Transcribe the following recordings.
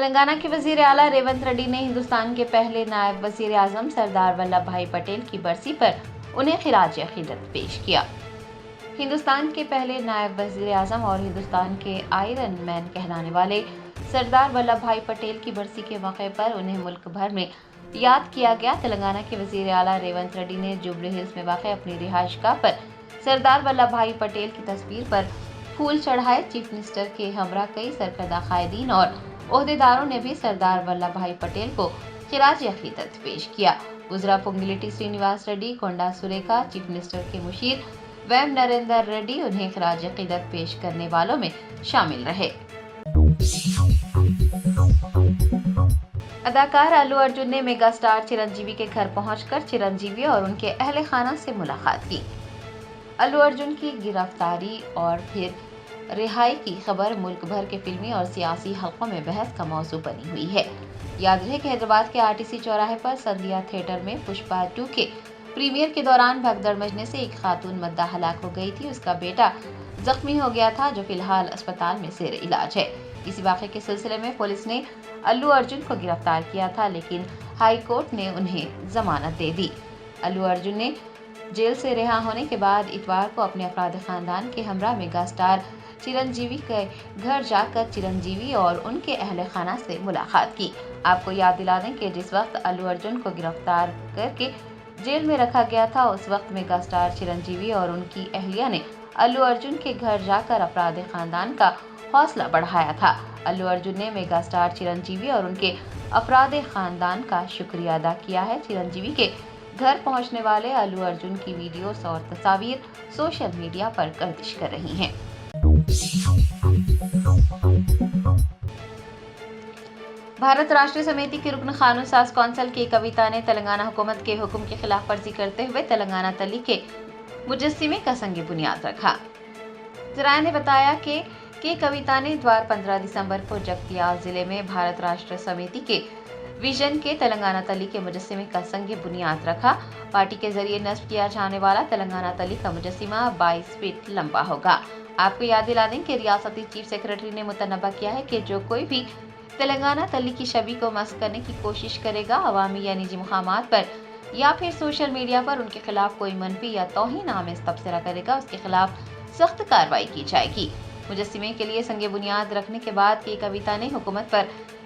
तेलंगाना के वजीर आला रेवंत रेड्डी ने हिंदुस्तान के पहले नायब वजीर आजम सरदार वल्लभ भाई पटेल की बरसी पर उन्हें खिराज अकीदत पेश किया। हिंदुस्तान के पहले नायब वजीर आजम और हिंदुस्तान के आयरन मैन कहलाने वाले सरदार वल्लभ भाई पटेल की बरसी के मौके पर उन्हें मुल्क भर में याद किया गया। तेलंगाना के वजीर आला रेवंत रेड्डी ने जुबली हिल्स में वाक़ अपनी रिहाइशगाह पर सरदार वल्लभ भाई पटेल की तस्वीर पर फूल चढ़ाए। चीफ मिनिस्टर के हमरा कई सरकर्दा कायदीन और ओहदेदारों ने भी सरदार वल्लभ भाई पटेल को खिराज अकीदत पेश किया। गुजरा पोंगिलेटी श्रीनिवास रेड्डी, कोंडा सुरेखा, चीफ मिनिस्टर के मुशीर वैम नरेंद्र रेड्डी उन्हें खिराज अकीदत पेश करने वालों में शामिल रहे। अदाकार अल्लू अर्जुन ने मेगा स्टार चिरंजीवी के घर पहुंचकर चिरंजीवी और उनके अहले खाना से मुलाकात की। अल्लू अर्जुन की गिरफ्तारी और फिर रिहाई की खबर मुल्क भर के फिल्मी और सियासी हलकों में बहस का मौजू बनी हुई है। याद रहे कि हैदराबाद के आरटीसी चौराहे पर संध्या थिएटर में पुष्पा 2 के प्रीमियर के दौरान भगदड़ मचने से एक खातून मद्दा हलाक हो गई थी। उसका बेटा जख्मी हो गया था, जो फिलहाल अस्पताल में जेर इलाज है। इसी वाक़े के सिलसिले में पुलिस ने अल्लू अर्जुन को गिरफ्तार किया था, लेकिन हाई कोर्ट ने उन्हें जमानत दे दी। अल्लू अर्जुन ने जेल से रिहा होने के बाद इतवार को अपने अपराधी खानदान के हमरा मेगा स्टार चिरंजीवी के घर जाकर चिरंजीवी और उनके अहले खाना से मुलाकात की। आपको याद दिला दें कि जिस वक्त अल्लू अर्जुन को गिरफ्तार करके जेल में रखा गया था, उस वक्त मेगा स्टार चिरंजीवी और उनकी अहलिया ने अल्लू अर्जुन के घर जाकर अपराधी खानदान का हौसला बढ़ाया था। अल्लू अर्जुन ने मेगा स्टार चिरंजीवी और उनके अपराधी खानदान का शुक्रिया अदा किया है। चिरंजीवी के घर पहुंचने वाले अल्लू अर्जुन की वीडियोस और तस्वीर सोशल मीडिया पर गर्दिश कर रही हैं। भारत राष्ट्रीय समिति की रुकन कानून साज कौंसिल की कविता ने तेलंगाना हुकूमत के हुक्म की खिलाफ वर्जी करते हुए तेलंगाना तली के मुजस्सिमे का संग बुनियाद रखा। जराये ने बताया कि कविता ने इतवार 15 दिसंबर को जगतियाल जिले में भारत राष्ट्र समिति के विजन के तेलंगाना तली के मुजस्सिमे का संग बुनियाद रखा। पार्टी के जरिए नस्ब किया जाने वाला तेलंगाना तली का मुजस्सिमा 22 फीट लंबा होगा। आपको याद दिला दें कि रियासती चीफ सेक्रेटरी ने मुतनबा किया है कि जो कोई भी तेलंगाना तली की छवि को मस्क करने की कोशिश करेगा, अवामी या निजी मुकामात पर या फिर सोशल मीडिया पर उनके खिलाफ कोई मनफी या तौहीन आमेज तबसरा करेगा, उसके खिलाफ सख्त कार्रवाई की जाएगी। मुजस्सिमे के लिए संग बुनियाद रखने के बाद की कविता ने हुकूमत पर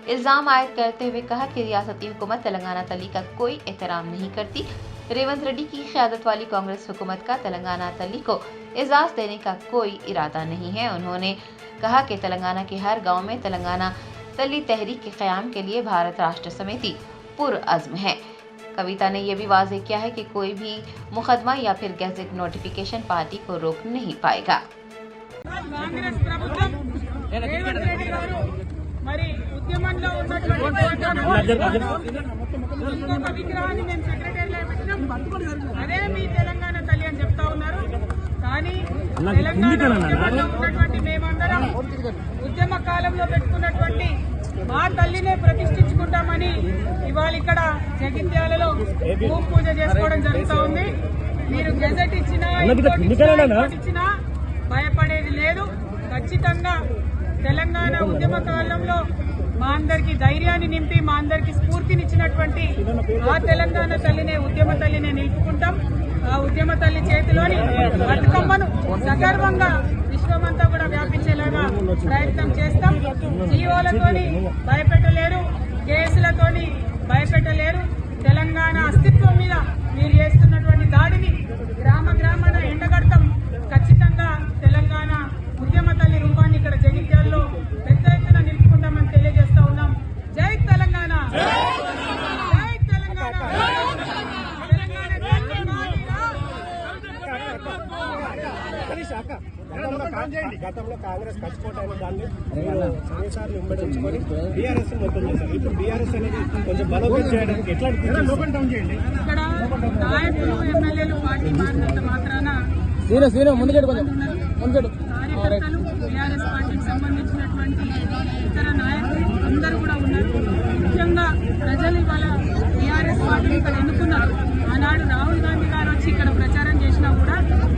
इल्जाम आयद करते हुए कहा कि रियासती हुकूमत तेलंगाना तली का कोई एहतराम नहीं करती। रेवंत रेड्डी की क़यादत वाली कांग्रेस हुकूमत का तेलंगाना तली को एजाज़ देने का कोई इरादा नहीं है। उन्होंने कहा कि तेलंगाना के हर गाँव में तेलंगाना तली तहरीक के क़याम के लिए भारत राष्ट्र समिति पुरअज़्म है। कविता ने यह भी वाज़ेह किया है कि कोई भी मुकदमा या फिर गैजेट नोटिफिकेशन पार्टी को रोक नहीं पाएगा। कांग्रेस ప్రభుత్వం రేవంత్ రెడ్డి గారు మరి ఉద్యమంలో ఉన్నటువంటి ఇంకొక విగ్రహాన్ని మేము సెక్రటరీలో పెట్టినాం, అదే మీ తెలంగాణ తల్లి అని చెప్తా ఉన్నారు. కానీ తెలంగాణ ఉన్నటువంటి మేమందరం ఉద్యమ కాలంలో పెట్టుకున్నటువంటి మా తల్లినే ప్రతిష్ఠించుకుంటామని ఇవాళ ఇక్కడ జగిత్యాలలో భూమి పూజ చేసుకోవడం జరుగుతూ ఉంది. మీరు గెజెట్ ఇచ్చినా భయపడేది లేదు. ఖచ్చితంగా తెలంగాణ ఉద్యమ కాలంలో మా అందరికి ధైర్యాన్ని నింపి మా అందరికి స్ఫూర్తినిచ్చినటువంటి ఆ తెలంగాణ తల్లినే ఉద్యమ తల్లినే నిలుపుకుంటాం. ఆ ఉద్యమ తల్లి చేతిలోని బతుకమ్మను సగర్వంగా విశ్వమంతా కూడా వ్యాపించేలాగా ప్రయత్నం చేస్తాం. జీవోలతోని భయపెట్టలేరు, కేసులతోని భయపెట్టలేరు. తెలంగాణ అస్తిత్వం మీద మీరు చేస్తున్నటువంటి దాడిని గ్రామ గ్రామాన ఎండగడతాం. ఖచ్చితంగా తెలంగాణ ఉద్యమ తల్లి రూపాన్ని ఇక్కడ జగిత్యాలలో పెద్ద ఎత్తున నిలుపుకుంటామని తెలియజేస్తా ఉన్నాం. జై తెలంగాణ, జై తెలంగాణ, గతంలో కాంగ్రెస్ ఖచ్చితంగా దాన్ని సంవత్సరాలు వింబడించుకొని బీఆర్ఎస్ మొత్తం చేశారు. ఇప్పుడు బీఆర్ఎస్ అనేది కొంచెం బలోపేతం చేయడానికి ఎట్లా ఇక్కడ నాయకులు ఎమ్మెల్యేలు పార్టీ మారినంత మాత్రాన కార్యకర్తలు బీఆర్ఎస్ పార్టీకి సంబంధించినటువంటి ఇతర నాయకులు అందరూ కూడా ఉన్నారు. ముఖ్యంగా ప్రజలు ఇవాళ బీఆర్ఎస్ పార్టీని ఇక్కడ ఎన్నుకున్నారు. ఆనాడు రాహుల్ గాంధీ గారు వచ్చి ఇక్కడ ప్రచారం చేసినా కూడా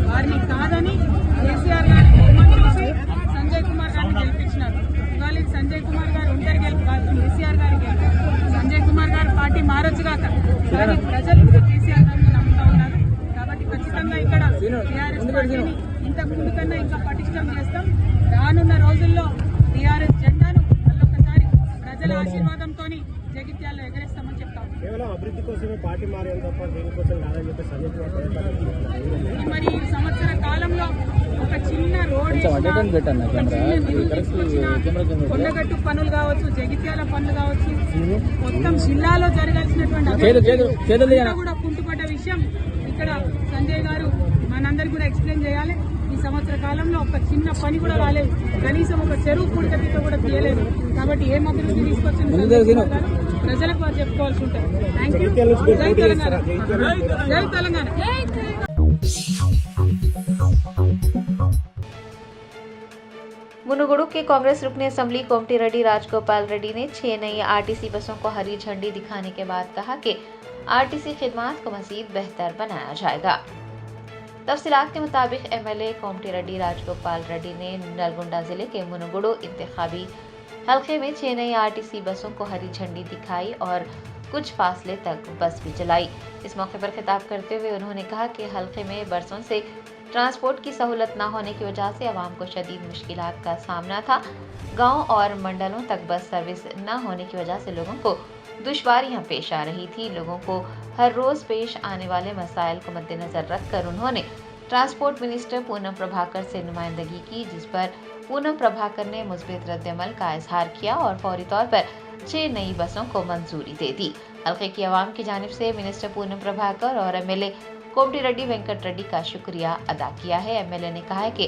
వారిని కాదని కేసీఆర్ గారిని బహుమతి ఇచ్చి సంజయ్ కుమార్ గారిని గెలిపించినారు. ఇవాళ సంజయ్ కుమార్ గారు ఒంటరి గెలుపు కాదు, టీఆర్ఎస్ పార్టీని ఇంతకు ముందు కన్నా ఇంకా పటిష్టం చేస్తాం. రానున్న రోజుల్లో టీఆర్ఎస్ జెండాను మళ్ళొకసారి ప్రజల ఆశీర్వాదంతో జగిత్యాలలో ఎగరేస్తామని చెప్తాం. కేవలం అభివృద్ధి కోసమే పార్టీ మారేం తప్ప దీనికోసం కాదని చెప్పి మరి ఈ సంవత్సర కాలంలో ఒక చిన్న రోడ్ కొండగట్టు పనులు కావచ్చు, జగిత్యాల పనులు కావచ్చు, మొత్తం జిల్లాలో జరగాల్సినటువంటి కూడా కుంటుపడ్డ విషయం ఇక్కడ సంజయ్ గారు మనందరికీ కూడా ఎక్స్ప్లెయిన్ చేయాలి. ఈ సంవత్సర కాలంలో ఒక చిన్న పని కూడా రాలేదు, కనీసం ఒక చెరువు పుడకతో కూడా తీయలేదు. కాబట్టి ఏం అభివృద్ధి తీసుకొచ్చింది ప్రజలకు వారు చెప్పుకోవాల్సి ఉంటుంది. Thank you. జై తెలంగాణ, జై తెలంగాణ. मुनुगुडु के कांग्रेस रुकने असेंबली कोमटी रेड्डी राजगोपाल रेड्डी ने 6 नई आरटीसी बसों को हरी झंडी दिखाने के बाद कहा कि आरटीसी खिदमात को मजीद बेहतर बनाया जाएगा। तफसीलात के मुताबिक एमएलए कोमटी रेड्डी राजगोपाल रेड्डी ने नलगोंडा जिले के मुनुगुडु इंतखाबी हल्के में 6 नई आरटीसी बसों को हरी झंडी दिखाई और कुछ फासले तक बस भी चलाई। इस मौके पर खिताब करते हुए उन्होंने कहा कि हल्के में बरसों से ट्रांसपोर्ट की सहूलत न होने की वजह से आवाम को शदीद मुश्किलात का सामना था। गांव और मंडलों तक बस सर्विस न होने की वजह से लोगों को दुश्वारियां पेश आ रही थी। लोगों को हर रोज पेश आने वाले मसाइल को मद्देनजर रखकर उन्होंने ट्रांसपोर्ट मिनिस्टर पूनम प्रभाकर से नुमाइंदगी की, जिस पर पूनम प्रभाकर ने मुस्बित रद्दअमल का इजहार किया और फौरी तौर पर 6 नई बसों को मंजूरी दे दी। हल्के की आवाम की जानिब से मिनिस्टर पूनम प्रभाकर और एमएलए कोमटी रेड्डी वेंकट रेड्डी का शुक्रिया अदा किया है। एमएलए ने कहा है कि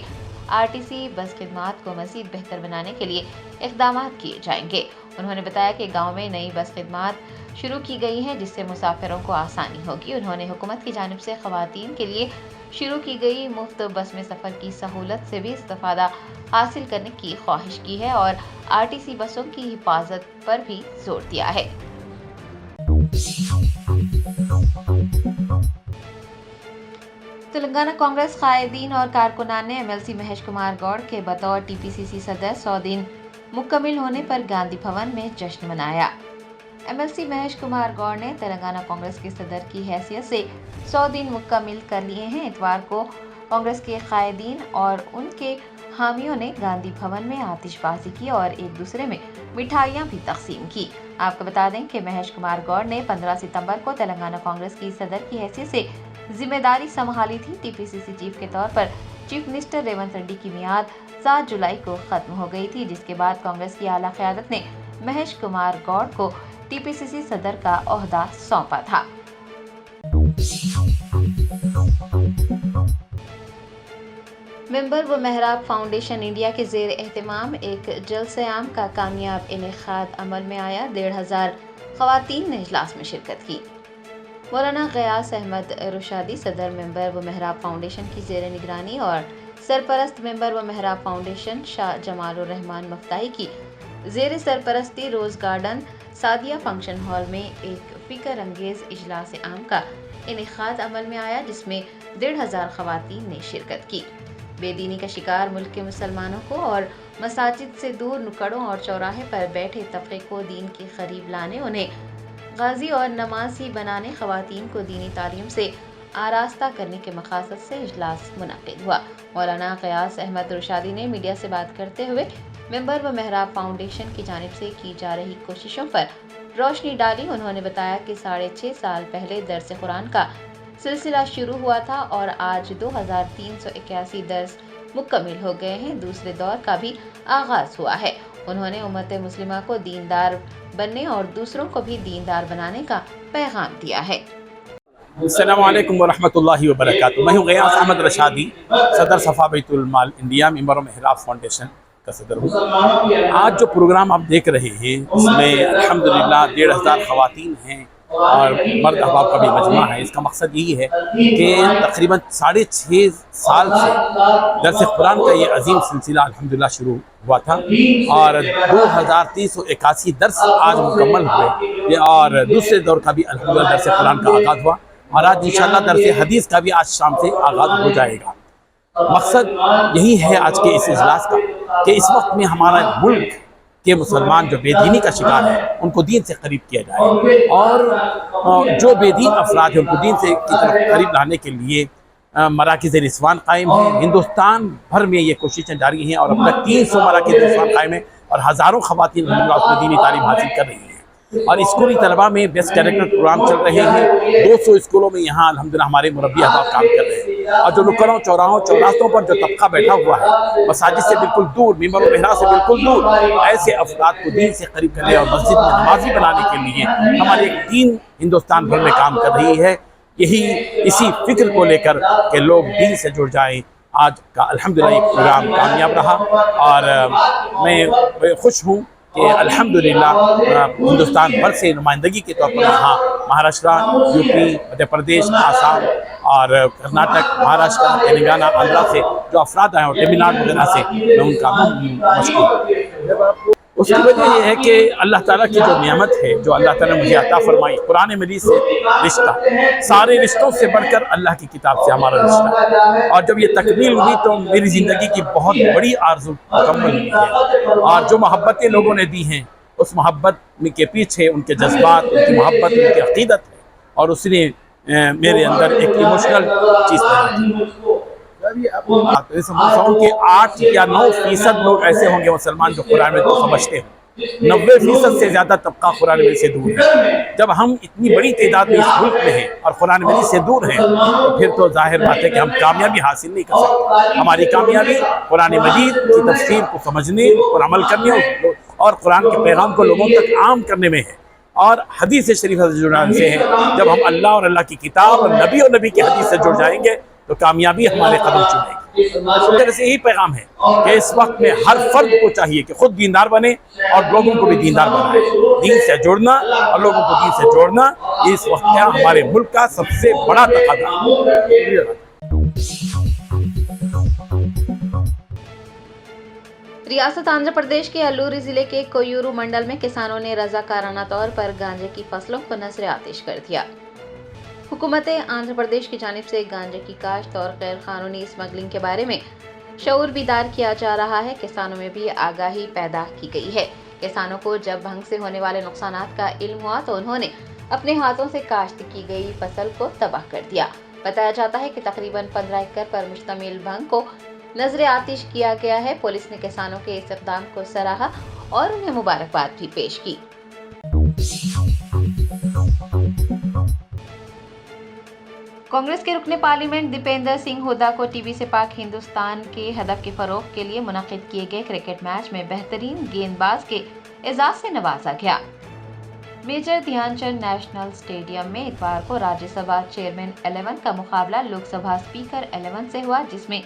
आरटीसी बस खिदमात को मजीद बेहतर बनाने के लिए इक़दाम किए जाएंगे। उन्होंने बताया कि गांव में नई बस खिदमात शुरू की गई है, जिससे मुसाफिरों को आसानी होगी। उन्होंने हुकूमत की जानिब से ख़वातीन के लिए शुरू की गई मुफ्त बस में सफ़र की सहूलत से भी इस्तेफ़ादा हासिल करने की ख्वाहिश की है और आरटीसी बसों की हिफाजत पर भी जोर दिया है। तेलंगाना कांग्रेस कायदीन और कारकुनान ने एमएलसी महेश कुमार गौड़ के बतौर टीपीसीसी सदस्य 100 दिन मुकम्मिल होने पर गांधी भवन में जश्न मनाया। एमएलसी महेश कुमार गौड़ ने तेलंगाना कांग्रेस के सदर की हैसियत से 100 दिन मुकम्मिल कर लिए हैं। इतवार को कांग्रेस के कायदीन और उनके हामियों ने गांधी भवन में आतिशबाजी की और एक दूसरे में मिठाइयां भी तकसीम की। आपको बता दें कि महेश कुमार गौड़ ने 15 सितंबर को तेलंगाना कांग्रेस की सदर की हैसियत से जिम्मेदारी संभाली थी। टीपीसीसी चीफ के तौर पर चीफ मिनिस्टर रेवंत रेड्डी की मियाद 7 जुलाई को खत्म हो गई थी, जिसके बाद कांग्रेस की आला क़यादत ने महेश कुमार गौड़ को टीपीसीसी सदर का ओहदा सौंपा था। मेंबर व मेहराब फाउंडेशन इंडिया के ज़ेर एहतमाम एक जलसे-आम का कामयाब इनेकाद अमल में आया। 1,500 ख़वातीन ने इजलास में शिरकत की। मौलाना गयास अहमद रुशादी सदर मेंबर व मेहराब फाउंडेशन की ज़ेर निगरानी और सरपरस्त मेंबर व मेहराब फाउंडेशन शाह जमालुर रहमान मफ्ताही की ज़ेर सरपरस्ती rose garden Sadia function hall में एक फ़िक्र अंगेज़ इजलास आम का इनेकाद अमल में आया, जिसमें 1,500 ख़वातीन ने शिरकत की। बेदीनी का शिकार मुल्क के मुसलमानों को और मसाजिद से दूर नुक्कड़ों और चौराहे पर बैठे तबके को दीन के करीब लाने, उन्हें गाजी और नमाजी बनाने, ख़वातीन को दीनी तालीम से आरास्ता करने के मकसद से इजलास मुनक़िद हुआ। मौलाना गयास अहमद रुशादी ने मीडिया से बात करते हुए मेंबर व मेहराब फाउंडेशन की जानिब से की जा रही कोशिशों पर रोशनी डाली। उन्होंने बताया कि 6.5 साल पहले दर्स कुरान का सिलसिला शुरू हुआ था और आज 2,381 दर्स मुकम्मिल हो गए हैं। दूसरे दौर का भी आगाज हुआ है। उन्होंने उम्मत मुस्लिमा को दीनदार बनने और दूसरों को भी दीनदार बनाने का पैगाम दिया है। अस्सलामु अलैकुम वरहमतुल्लाहि वबरकातुहू। मैं हूँ गयास अहमद रशादी, सदर सफ़ा बैतुल माल इंडिया, मेंबर मेहराब फाउंडेशन का सदर हूँ। आज जो प्रोग्राम आप देख रहे हैं इसमें अल्हम्दुलिल्लाह 1,500 ख़वातीन हैं और मर्द अहबाब का भी मजमा है। इसका मकसद यही है कि तकरीबन 6.5 साल से दर्स कुरान का ये अजीम सिलसिला अल्हम्दुलिल्लाह शुरू हुआ था और 2,381 दर्स आज मुकम्मल हुए और दूसरे दौर का भी अल्हम्दुलिल्लाह दर्स कुरान का आगाज़ हुआ और आज इंशाअल्लाह दर्स हदीस का भी आज शाम से आगाज़ हो जाएगा। मकसद यही है आज के इस इजलास का कि इस वक्त में हमारा मुल्क के मुसलमान जो बेदीनी का शिकार है उनको दीन से करीब किया जाए और जो बेदीन अफराद हैं उनको दीन से की तरफ करीब लाने के लिए मराकिज़ रिज़वान कायम हैं। हिंदुस्तान भर में ये कोशिशें जारी हैं और अब तक 300 मराकिज़ रिज़वान कायम हैं और हज़ारों ख़वातीन उसमें दीनी तालीम हासिल कर रही हैं। और स्कूली तलबा में बेस्ट कैरेक्टर प्रोग्राम चल रहे हैं। 200 स्कूलों में यहाँ अल्हम्दुलिल्लाह हमारे मुरब्बी अहबाब काम कर रहे हैं। और जो नुक्कड़ों चौराहों चौरास्तों पर जो तबका बैठा हुआ है, मसाजिद से बिल्कुल दूर, मिंबर व मेहराब से बिल्कुल दूर, ऐसे अफराद को दीन से करीब करने और मस्जिद में नमाजी बनाने के लिए हमारी एक टीम हिंदुस्तान भर में काम कर रही है। यही इसी फिक्र को लेकर के लोग दीन से जुड़ जाएं। आज का अल्हम्दुलिल्लाह ये प्रोग्राम कामयाब रहा और मैं खुश हूँ कि अल्हम्दुलिल्लाह हिंदुस्तान भर से नुमाइंदगी के तौर पर यहाँ महाराष्ट्र, यूपी, मध्य प्रदेश, आसाम और कर्नाटक, महाराष्ट्र, तेलंगाना, आंध्रा से जो अफराद आए और तमिलनाडु वगैरह से मैं उनका मशकूर। उसकी वजह यह है कि अल्लाह ताला की जो नियामत है, जो अल्लाह ताला ने मुझे अता फरमाई, कुरान मजीद से रिश्ता, सारे रिश्तों से बढ़कर अल्लाह की किताब से हमारा रिश्ता। और जब ये तकमील हुई तो मेरी ज़िंदगी की बहुत बड़ी आरज़ू मुकम्मल हुई है। और जो मोहब्बतें लोगों ने दी हैं, उस मोहब्बत के पीछे उनके जज्बात, उनकी मोहब्बत, उनकी अक़ीदत है और उसने मेरे अंदर एक इमोशनल चीज़ पैदा की। समझता हूँ कि 8 या 9% लोग ऐसे होंगे मुसलमान जो कुरान में तो समझते हैं। 90% से ज़्यादा तबका कुरान में से दूर है। जब हम इतनी बड़ी तादाद में इस मुल्क में हैं और कुरान में से दूर हैं, तो फिर तो जाहिर बात है कि हम कामयाबी हासिल नहीं कर सकते। हमारी कामयाबी कुरान मजीद की तफसीर को समझने और अमल करने और कुरान के पैगाम को लोगों तक आम करने में है। और हदीस शरीफ से जुड़ने से है। जब हम अल्लाह और अल्लाह की किताब और नबी की हदीस से जुड़ जाएंगे तो कामयाबी हमारे कदम चुमेगी। तरह से यही पैगाम है कि इस वक्त में हर फर्द को चाहिए कि खुद दीनदार बने और लोगों को भी दीनदार बनाए। दीन से जुड़ना और लोगों को दीन से जोड़ना इस वक्त का हमारे मुल्क का सबसे बड़ा तकाज़ा है। रियासत आंध्र प्रदेश के अल्लूरी जिले के कोयूरू मंडल में किसानों ने रजाकाराना तौर पर गांजे की फसलों को नजर आतिश कर दिया। हुकूमत आंध्र प्रदेश की जानिब से गांजे की काश्त और गैर कानूनी स्मगलिंग के बारे में शऊर बीदार किया जा रहा है। किसानों में भी आगाही पैदा की गई है। किसानों को जब भंग से होने वाले नुकसानात का इल्म हुआ तो उन्होंने अपने हाथों से काश्त की गई फसल को तबाह कर दिया। बताया जाता है कि तकरीबन 15 एकड़ पर मुश्तमिल भंग को नजर आतिश किया गया है। पुलिस ने किसानों के इस इक़दाम को सराहा और उन्हें मुबारकबाद भी पेश की। कांग्रेस के रुकने पार्लियामेंट दीपेंद्र सिंह हुड्डा को टीवी से पाक हिंदुस्तान के हदफ के फरोग के लिए मुनक़िद किए गए क्रिकेट मैच में बेहतरीन गेंदबाज के एजाज से नवाजा गया। मेजर ध्यानचंद नेशनल स्टेडियम में इतवार को राज्यसभा चेयरमैन 11 का मुकाबला लोकसभा स्पीकर 11 से हुआ, जिसमें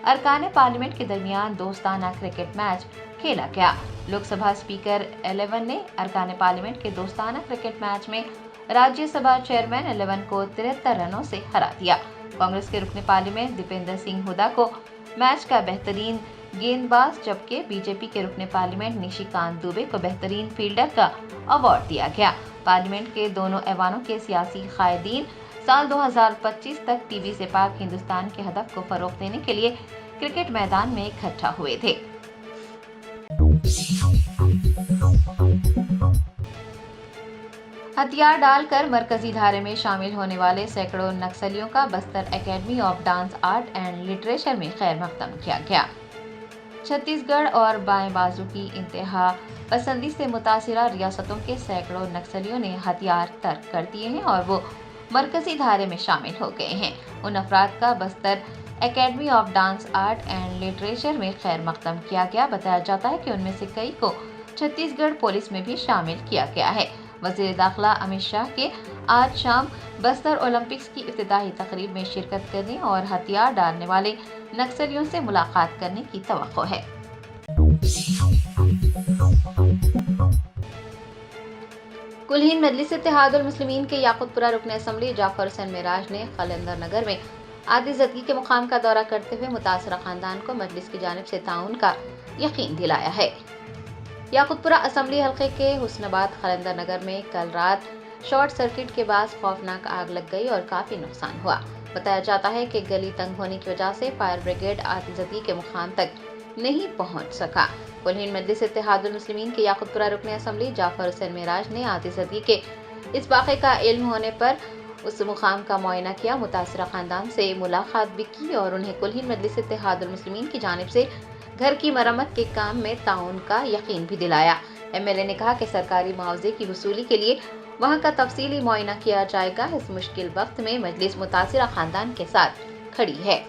अरकान पार्लियामेंट के दरमियान दोस्ताना क्रिकेट मैच खेला गया। लोकसभा स्पीकर 11 ने अरकान पार्लियामेंट के दोस्ताना क्रिकेट मैच में राज्यसभा चेयरमैन 11 को 73 रनों से हरा दिया। कांग्रेस के रुकने पार्लियामेंट दीपेंद्र सिंह हुड्डा को मैच का बेहतरीन गेंदबाज, जबकि बीजेपी के रुकने पार्लियामेंट निशिकांत दुबे को बेहतरीन फील्डर का अवार्ड दिया गया। पार्लियामेंट के दोनों ऐवानों के सियासी कायदीन साल 2025 तक टीवी से पाक हिंदुस्तान के हदफ को फरोग देने के लिए क्रिकेट मैदान में इकट्ठा हुए थे। हथियार डालकर मरकजी धारे में शामिल होने वाले सैकड़ों नक्सलियों का Bastar academy of dance art and literature में खैर मकदम किया गया। छत्तीसगढ़ और बाएं बाजू की इंतहा पसंदी से मुतासिरा रियासतों के सैकड़ों नक्सलियों ने हथियार तर्क कर दिए हैं और वो मरकजी धारे में शामिल हो गए हैं। उन अफराद का Bastar academy of dance art and literature में खैर मकदम किया गया। बताया जाता है कि उनमें से कई को छत्तीसगढ़ पुलिस में भी शामिल किया गया है। वज़ीर दाखिला अमित शाह के आज शाम बस्तर ओलंपिक्स की इफ्तिताही तकरीब में शिरकत करने और हथियार डालने वाले नक्सलियों से मुलाकात करने की तवक्को है। कुल हिंद मजलिस इत्तेहादुल मुस्लिमीन के याकुतपुरा रुकन असम्बली जाफर हुसैन मेराज ने कलंदर नगर में आतिशज़दगी के मुकाम का दौरा करते हुए मुतासरा खानदान को मजलिस की जानिब से ताउन का यकीन दिलाया है। याकुतपुरा असम्बली हल्के के हुस्नाबाद कलंदर नगर में कल रात शॉर्ट सर्किट के बाद खौफनाक आग लग गई और काफी नुकसान हुआ। बताया जाता है कि गली तंग होने की वजह से फायर ब्रिगेड आतिशज़दगी के मुकाम तक नहीं पहुंच सका। कुल हिंद मजलिस इत्तेहादुल मुस्लिमीन के याकुतपुरा रुकन असम्बली जाफर हुसैन मेराज ने आतिशज़दगी के इस वाक़े का इल्म होने पर उस मुकाम का मुआयना किया, मुतासरा खानदान से मुलाकात भी की और उन्हें कुल-हिंद मजलिस इत्तेहादुल मुस्लिमीन की जानिब से घर की मरम्मत के काम में ताउन का यकीन भी दिलाया। एमएलए ने कहा कि सरकारी मुआवजे की वसूली के लिए वहां का तफसीली मुआयना किया जाएगा। इस मुश्किल वक्त में मजलिस मुतासरा खानदान के साथ खड़ी है।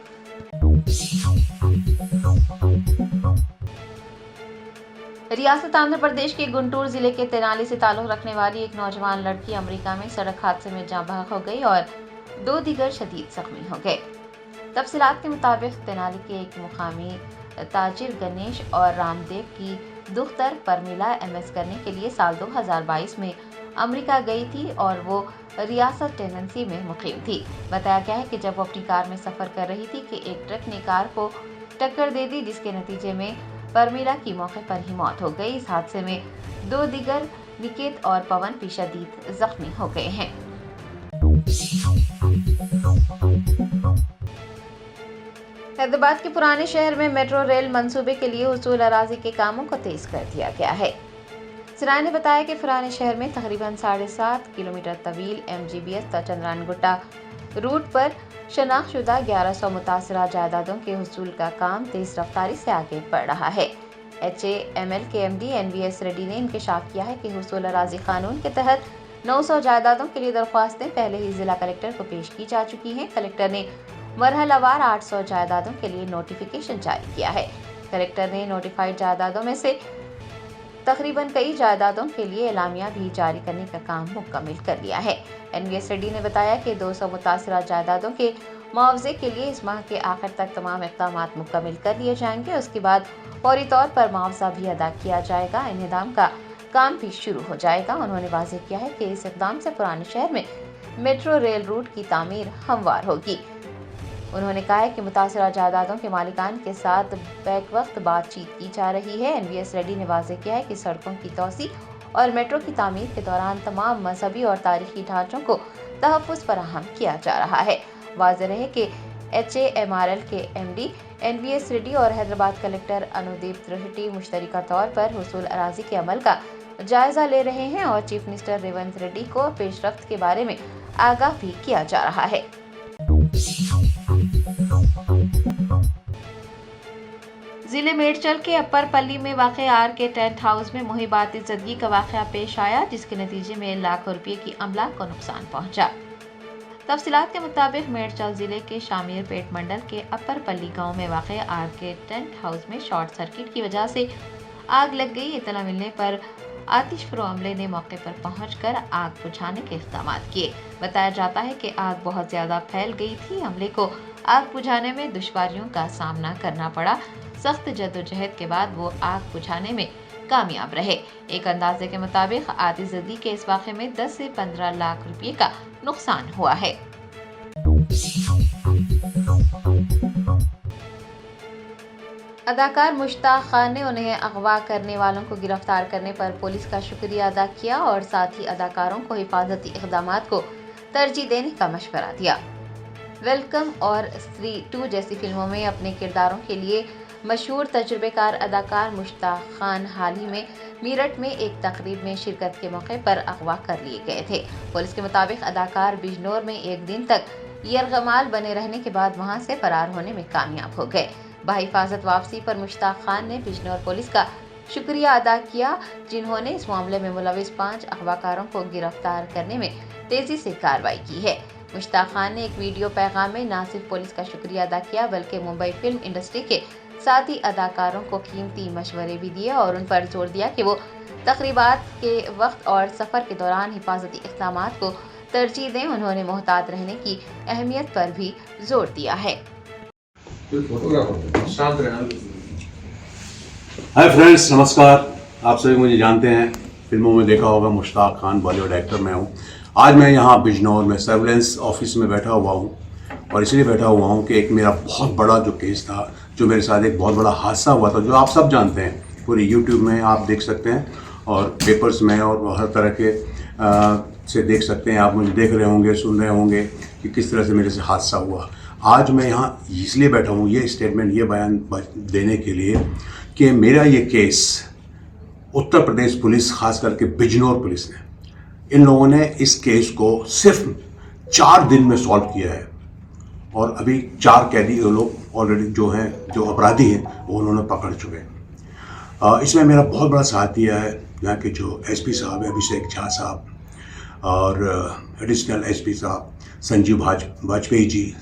रियासत आंध्र प्रदेश के गुंटूर जिले के तेनाली से ताल्लुक रखने वाली एक नौजवान लड़की अमेरिका में सड़क हादसे में जाँ बहक हो गई और 2 दीगर शदीद जख्मी हो गए। तफसीलात के मुताबिक तेनाली के एक मुकामी ताजिर गणेश और रामदेव की दुख्तर परमिला एमएस करने के लिए साल 2022 में अमेरिका गई थी और वो रियासत टेनेंसी में मुकीम थी। बताया गया है कि जब वो अपनी कार में सफर कर रही थी कि एक ट्रक ने कार को टक्कर दे दी, जिसके नतीजे में परमिला की मौके पर ही मौत हो गई। इस हादसे में 2 दीगर निकेत और पवन भी शदीद जख्मी हो गए हैं। हैदराबाद के पुराने शहर में मेट्रो रेल मंसूबे के लिए उसूल अराजी के कामों को तेज कर दिया गया है। सराय ने बताया कि पुराने शहर में तकरीबन 7.5 किलोमीटर तवील MGBS चंद्रानगुट्टा रूट पर शनाख्तशुदा 1100 मुतासरा जायदादों के हुसूल का काम तेज रफ्तारी से आगे बढ़ रहा है। HAML के MD NVS रेड्डी ने इंकशाफ किया है कि हुसूल अराजी कानून के तहत 900 जायदादों के लिए दरख्वास्तें पहले ही जिला कलेक्टर को पेश की जा चुकी हैं। कलेक्टर ने मरहलावार 800 जायदादों के लिए नोटिफिकेशन जारी किया है। कलेक्टर ने नोटिफाइड जायदादों में से तकरीबन कई जायदादों के लिए एलामिया भी जारी करने का काम मुकम्मल कर लिया है। NVS रेड्डी ने बताया कि 200 मुतासरा जायदादों के मुआवजे के लिए इस माह के आखिर तक तमाम इक़दाम मुकम्मल कर लिए जाएंगे। उसके बाद फौरी तौर पर मुआवजा भी अदा किया जाएगा। इंहिदाम का काम भी शुरू हो जाएगा। उन्होंने वाज़ेह किया है कि इस इक़दाम से पुराने शहर में मेट्रो रेल रूट की तामीर हमवार होगी। उन्होंने कहा है कि मुतासरा जायदादों के मालिकान के साथ बैक वक्त बातचीत की जा रही है। NVS रेड्डी ने वाज़ेह किया है कि सड़कों की तोसी और मेट्रो की तामीर के दौरान तमाम मजहबी और तारीखी ढांचों को तहफ़्फ़ुज़ फराहम किया जा रहा है। वाज़ेह रहे कि HAMRL के MD NVS रेड्डी और हैदराबाद कलेक्टर अनुदीप त्रिवेदी मुश्तरका तौर पर हुसूल अराजी के अमल का जायजा ले रहे हैं और चीफ मिनिस्टर रेवंत रेड्डी को पेशरफ्त के बारे में आगाह भी किया जा रहा है। जिले मेडचल के अपर पल्ली में वाक़े आर के टेंट हाउस में मुहिबाती ज़दगी का वाक़या पेश आया, जिसके नतीजे में लाखों रुपये की अमलाक को नुकसान पहुंचा। तफसीलात के मुताबिक मेडचल जिले के शामीरपेट मंडल के अपर पल्ली गांव में वाक़े आर के टेंट हाउस में शॉर्ट सर्किट की वजह से आग लग गई। इत्तला मिलने पर आतिशफरो अमले ने मौके पर पहुंचकर आग बुझाने के इक़दाम किए। बताया जाता है कि आग बहुत ज़्यादा फैल गई थी। अमले को आग बुझाने में दुश्वारियों का सामना करना पड़ा। सख्त जद्दोजहद के बाद वो आग बुझाने में कामयाब रहे। एक अंदाजे के मुताबिक आतिशज़दी के इस वाक़े में 10 से 15 लाख रुपये का नुकसान हुआ है। अदाकार मुश्ताक खान ने उन्हें अगवा करने वालों को गिरफ्तार करने पर पुलिस का शुक्रिया अदा किया और साथ ही अदाकारों को हिफाजती इक़दामात को तरजीह देने का मशवरा दिया। वेलकम और स्त्री 2 जैसी फिल्मों में अपने किरदारों के लिए मशहूर तजुर्बेकार अदाकार मुश्ताक खान हाल ही में मीरठ में एक तकरीब में शिरकत के मौके पर अगवा कर लिए गए थे। पुलिस के मुताबिक अदाकार बिजनौर में एक दिन तक यरगमाल बने रहने के बाद वहां से फरार होने में कामयाब हो गए। बाहिफाजत वापसी पर मुश्ताक खान ने बिजनौर पुलिस का शुक्रिया अदा किया, जिन्होंने इस मामले में मुलविस 5 अगवाकारों को गिरफ्तार करने में तेजी से कार्रवाई की है। मुश्ताक खान ने एक वीडियो पैगाम में न सिर्फ पुलिस का शुक्रिया अदा किया बल्कि मुंबई फिल्म इंडस्ट्री के साथ ही अदाकारों को कीमती मशवरे भी दिए और उन पर जोर दिया कि वो तकरीबात के वक्त और सफ़र के दौरान हिफाजती इक़दामात को तरजीह दें। उन्होंने मोहतात रहने की अहमियत पर भी जोर दिया है। हाय फ्रेंड्स, नमस्कार। आप सभी मुझे जानते हैं, फिल्मों में देखा होगा, मुश्ताक खान बॉलीवुड एक्टर मैं हूँ। आज मैं यहाँ बिजनौर में सर्विलेंस ऑफिस में बैठा हुआ हूँ और इसलिए बैठा हुआ हूँ कि एक मेरा बहुत बड़ा जो केस था, जो मेरे साथ एक बहुत बड़ा हादसा हुआ था, जो आप सब जानते हैं, पूरी यूट्यूब में आप देख सकते हैं और पेपर्स में और हर तरह के से देख सकते हैं। आप मुझे देख रहे होंगे, सुन रहे होंगे कि किस तरह से मेरे से हादसा हुआ। आज मैं यहाँ इसलिए बैठा हूँ ये स्टेटमेंट, ये बयान देने के लिए कि मेरा ये केस उत्तर प्रदेश पुलिस, ख़ास करके बिजनौर पुलिस ने, इन लोगों ने इस केस को सिर्फ 4 दिन में सॉल्व किया है और अभी 4 कैदी लोग ऑलरेडी जो हैं, जो अपराधी हैं, वो उन्होंने पकड़ चुके हैं। इसमें मेरा बहुत बड़ा साथ दिया है यहाँ के जो एसपी साहब हैं, अभिषेक झा साहब, और एडिशनल एसपी साहब Sanjeev Vajpayee ji,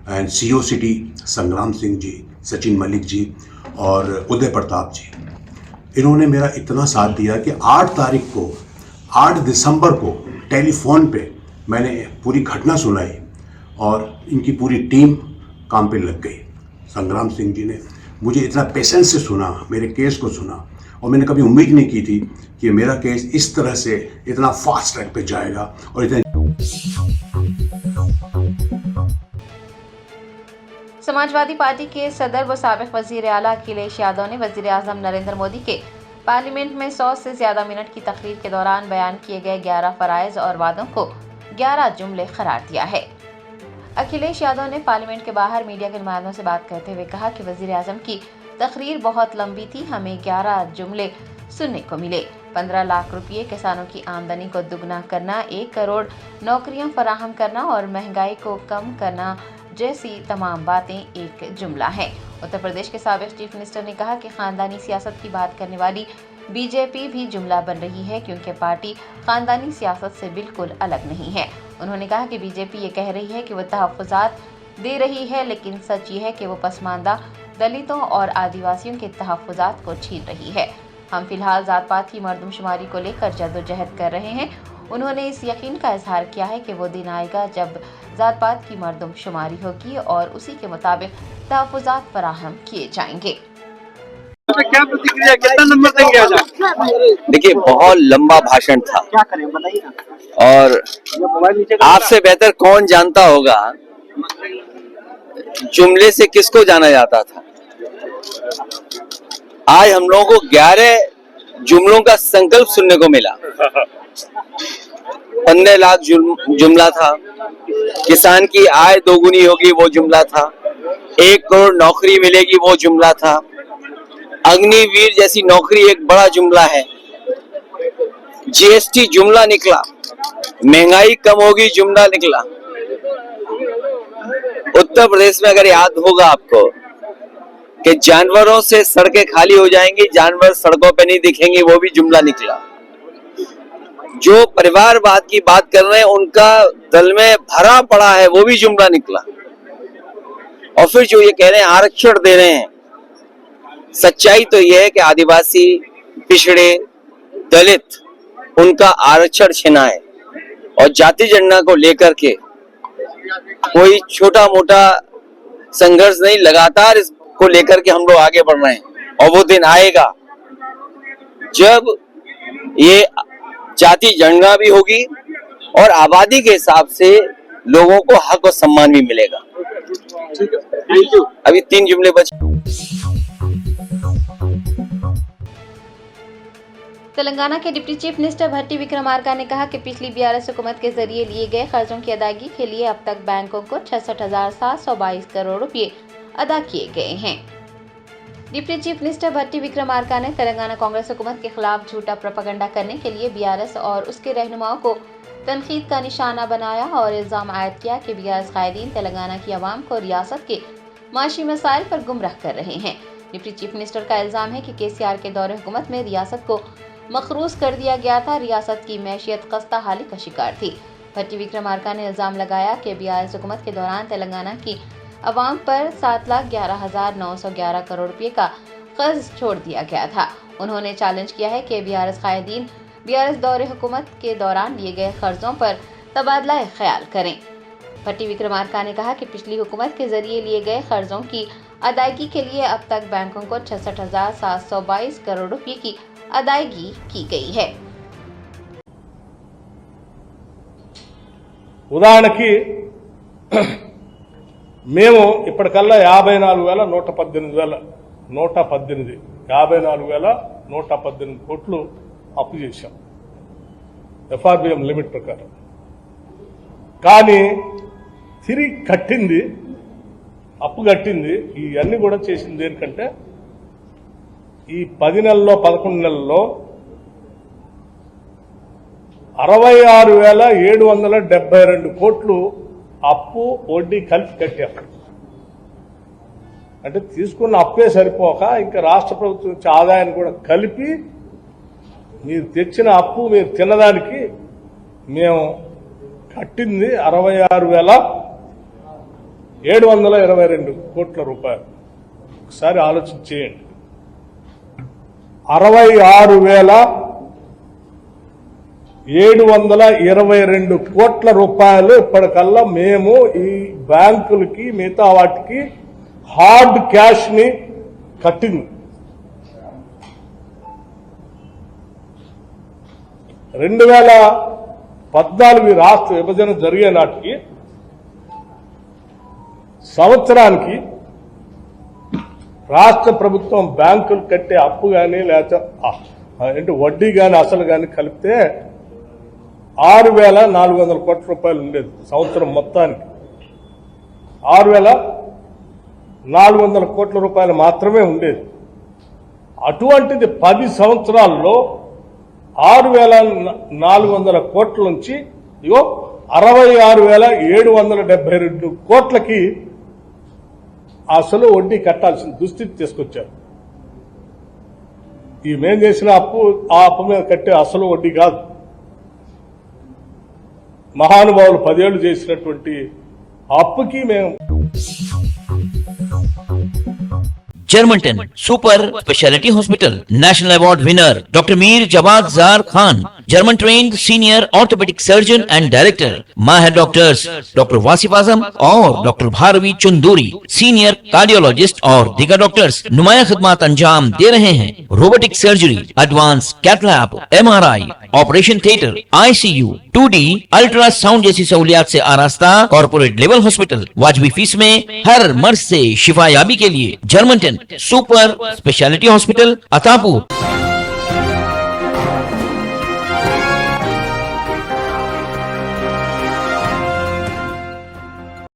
and CO city संग्राम सिंह जी, सचिन मलिक जी और उदय प्रताप जी। इन्होंने मेरा इतना साथ दिया कि 8 दिसंबर को टेलीफोन पे मैंने पूरी घटना सुनाई और इनकी पूरी टीम काम पे लग गई। संग्राम सिंह जी ने मुझे इतना पेशेंस से सुना, मेरे केस को सुना, और मैंने कभी उम्मीद नहीं की थी कि मेरा केस इस तरह से इतना फास्ट ट्रैक पे जाएगा और इतना। समाजवादी पार्टी के सदर व साबिक वजीर आला अखिलेश यादव ने वजीर आजम नरेंद्र मोदी के पार्लियामेंट में 100 से ज्यादा मिनट की तकरीर के दौरान बयान किए गए 11 फराइज और वादों को 11 जुमले करार दिया है। अखिलेश यादव ने पार्लियामेंट के बाहर मीडिया के नुमाइंदों से बात करते हुए कहा कि वजीर आजम की तकरीर बहुत लंबी थी, हमें 11 जुमले सुनने को मिले। 15 लाख रुपये किसानों की आमदनी को दुगना करना, 1 करोड़ नौकरियां फराहम करना और महंगाई को कम करना जैसी तमाम बातें एक जुमला है। उत्तर प्रदेश के साबिक चीफ मिनिस्टर ने कहा कि खानदानी सियासत की बात करने वाली बीजेपी भी जुमला बन रही है, क्योंकि पार्टी खानदानी सियासत से बिल्कुल अलग नहीं है। उन्होंने कहा कि बीजेपी ये कह रही है कि वो तहफ़्फ़ुज़ात दे रही है, लेकिन सच ये है कि वो पसमानदा दलितों और आदिवासियों के तहफ़्फ़ुज़ात को छीन रही है। हम फिलहाल जात पात की मरदमशुमारी को लेकर जद्दोजहद कर रहे हैं। उन्होंने इस यकीन का इजहार किया है कि वो दिन आएगा जब जात पात की मरदमशुमारी होगी और उसी के मुताबिक तहफ़्फ़ुज़ात फराहम किए जाएंगे। क्या प्रतिक्रिया, कितना नंबर देंगे आज आप? देखिए, बहुत लंबा भाषण था। क्या करें बताइए ना। और आपसे बेहतर कौन जानता होगा जुमले से किसको जाना जाता था। आज हम लोगों को 11 जुमलों का संकल्प सुनने को मिला। 15 लाख जुमला था, किसान की आय दोगुनी होगी वो जुमला था, 1 करोड़ नौकरी मिलेगी वो जुमला था, अग्निवीर जैसी नौकरी एक बड़ा जुमला है, जीएसटी जुमला निकला, महंगाई कम होगी जुमला निकला। उत्तर प्रदेश में अगर याद होगा आपको कि जानवरों से सड़कें खाली हो जाएंगी, जानवर सड़कों पे नहीं दिखेंगे, वो भी जुमला निकला। जो परिवारवाद की बात कर रहे हैं उनका दल में भरा पड़ा है, वो भी जुमला निकला। और फिर जो ये कह रहे हैं आरक्षण दे रहे हैं, सच्चाई तो ये है कि आदिवासी, पिछड़े, दलित, उनका आरक्षण छिना है। और जाति जनगणना को लेकर के कोई छोटा मोटा संघर्ष नहीं, लगातार इसको लेकर के हम लोग आगे बढ़ रहे हैं। और वो दिन आएगा जब ये जाति जनगणना भी होगी और आबादी के हिसाब से लोगों को हक और सम्मान भी मिलेगा। Thank you. अभी 3 जुमले बचे। तेलंगाना के डिप्टी चीफ मिनिस्टर भट्टी विक्रमार्का ने कहा कि पिछली बीआरएस हुकूमत के जरिए लिए गए कर्जों की अदायगी के लिए अब तक बैंकों को 66,722 करोड़ रुपए अदा किए गए हैं। डिप्टी चीफ मिनिस्टर भट्टी विक्रमार्का ने तेलंगाना कांग्रेस हुकूमत के खिलाफ झूठा प्रोपेगेंडा करने के लिए बीआरएस और उसके रहनुमाओं को तनकीद का निशाना बनाया और इल्जाम आयद किया कि बीआरएस कायदीन तेलंगाना की आवाम को रियासत के माशी मसाइल पर गुमराह कर रहे हैं। डिप्टी चीफ मिनिस्टर का इल्जाम है कि केसीआर के दौरे हुकूमत में रियासत को मखरूज कर दिया गया था, रियासत की मैशियत खस्ता हाली का शिकार थी। भट्टी विक्रमार्का ने इल्जाम लगाया कि बीआरएस हुकूमत के दौरान तेलंगाना की अवाम पर 7,11,911 करोड़ रुपए का कर्ज छोड़ दिया गया था। उन्होंने चैलेंज किया है कि बीआरएस कायदीन बीआरएस दौरे हुकूमत के दौरान लिए गए कर्जों पर तबादला ख्याल करें। भट्टी विक्रमार्का ने कहा कि पिछली हुकूमत के जरिए लिए गए कर्जों की अदायगी के लिए अब तक बैंकों को 66,722 करोड़ रुपए की अदायगी की गई है। ఉదాహరణకి మేము ఇప్పటికల్లా 54,118 కోట్లు అప్పు చేశాం ఎఫ్ఆర్బిఎం లిమిట్ ప్రకారం. కానీ తిరిగి కట్టింది, అప్పు కట్టింది, ఇవన్నీ కూడా చేసింది దేనికంటే ఈ 10 నెలల్లో 11 నెలల్లో 66,772 కోట్లు అప్పు వడ్డీ కలిపి కట్టాం. అంటే తీసుకున్న అప్పే సరిపోక ఇంకా రాష్ట్ర ప్రభుత్వం నుంచి ఆదాయాన్ని కూడా కలిపి మీరు తెచ్చిన అప్పు మీరు తినడానికి మేము కట్టింది 66,722 కోట్ల రూపాయలు. ఒకసారి ఆలోచన చేయండి. 66,722 కోట్ల రూపాయలు ఇప్పటికల్లా మేము ఈ బ్యాంకులకి మిగతా వాటికి హార్డ్ క్యాష్ ని కట్టింది. 2014 రాష్ట్ర విభజన జరిగే నాటికి సంవత్సరానికి రాష్ట్ర ప్రభుత్వం బ్యాంకులు కట్టే అప్పు కానీ లేకపోతే వడ్డీ కానీ అసలు కానీ కలిపితే 6,400 కోట్ల రూపాయలు ఉండేది. సంవత్సరం మొత్తానికి 6,400 కోట్ల రూపాయలు మాత్రమే ఉండేది. అటువంటిది 10 సంవత్సరాల్లో 6,400 కోట్ల నుంచి 66,772 కోట్లకి అసలు వడ్డీ కట్టాల్సిన దుస్థితి తీసుకొచ్చారు. ఈ మేం చేసిన అప్పు ఆ అప్పు మీద కట్టే అసలు వడ్డీ కాదు. మహానుభావులు 10 ఏళ్లు చేసినటువంటి అప్పుకి మేము Germanten super speciality hospital national award winner doctor Mir Jawad Jar Khan, German trained senior orthopaedic surgeon and director, माहिर डॉक्टर्स डॉक्टर वासिफ आजम और doctor Bharvi Chanduri, senior cardiologist और दीगर डॉक्टर्स नुमाया खिदमत अंजाम दे रहे हैं। Robotic surgery, advance cath lab, MRI, operation theatre, ICU, 2D ultrasound जैसी सहूलियात से आरास्ता कॉर्पोरेट लेवल हॉस्पिटल वाजबी फीस में हर मर्ज से शिफायाबी के लिए Germanton super speciality hospital Attapur.